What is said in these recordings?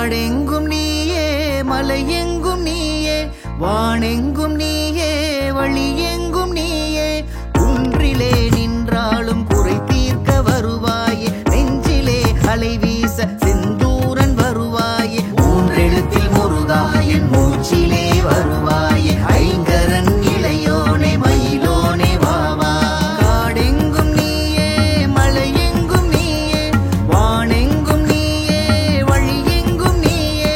காடெங்கும் நீயே மலையெங்கும் நீயே வானெங்கும் நீயே வழியெங்கும் நீயே குன்றிலே நின்றாலும் குறை தீர்க்க வருவாயே நெஞ்சிலே அலை வீச செந்தூரன் வருவாயே மூன்றெழுத்தில் முருகா என் மூச்சிலே வருவாயே ஐங்கரன் இளையோனே மயிலோனே வாவா காடெங்கும் நீயே மலையெங்கும் நீயே வானெங்கும் நீயே வழியெங்கும் நீயே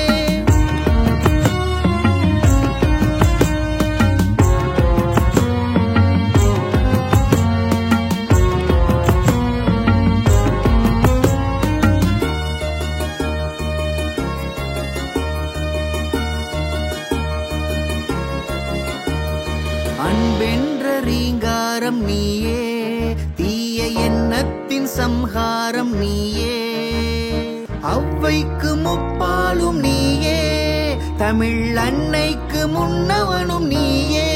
அன்பென்ற ரீங்காரம் நீயே தீய எண்ணத்தின் சம்ஹாரம் நீயே அவ்வைக்கு முப்பாலும் நீயே தமிழ் அன்னைக்கு முன்னவனும் நீயே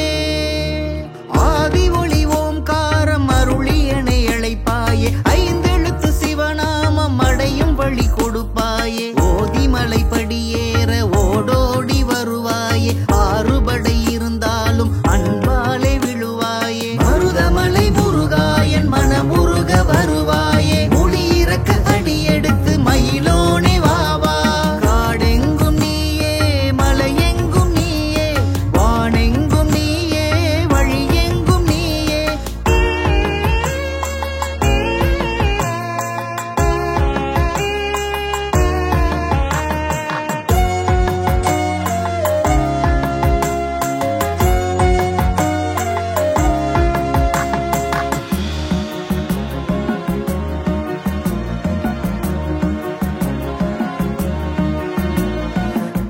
ஆதி ஒளி ஓம்காரம் அருளியனை அழைப்பாயே ஐந்தெழுத்து சிவநாமம் அடையும் வழி கொடுப்பாயே ஓதிமலை படியேற ஓடோடி வருவாயே ஆறுபடை இருந்தாலும் அன்பாலே விழுவாயே மருதமலை முருகாயன் மனமுருக வருவாயே முடியிறக்க அடியெடுத்து மயிலோனே வாவா காடெங்கும் நீயே மலையெங்கும் நீயே வானெங்கும் நீயே வழியெங்கும் நீயே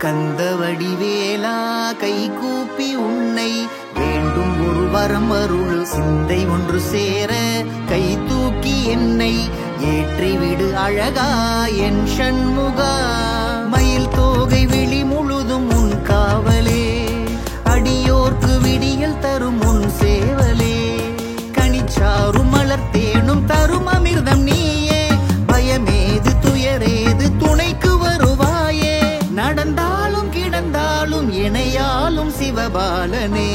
கந்தவடி வேலா கை கூப்பி உன்னை வேண்டும் ஒரு வரம் அருள் சிந்தை ஒன்று சேர கை தூக்கி என்னை ஏற்றிவிடு அழகா என் ஷண்முகா மயில் தோகை விழி முழுதும் உன் காவலே அடியோர்க்கு விடியல் தரும் உன் சேவலே கனிச்சாரும் மலர் தேனும் தரும் அமிர்தம் நீயே பயமேது துயரேது துணைக்கு வருவாயே நடந்தாலும் கிடந்தாலும் இணையாலும் சிவபாலனே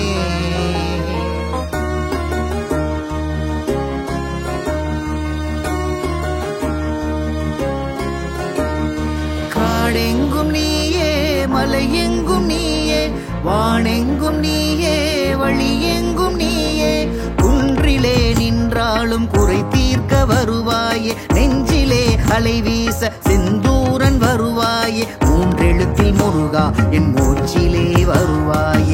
காடெங்கும் நீயே மலையெங்கும் நீயே வானெங்கும் நீயே வழியெங்கும் நீயே குன்றிலே நின்றாலும் குறை தீர்க்க வருவாயே நெஞ்சிலே அலை வீச செந்தூரன் வருவாயே மூன்றெழுத்தில் முருகா என் மூச்சிலே வருவாயே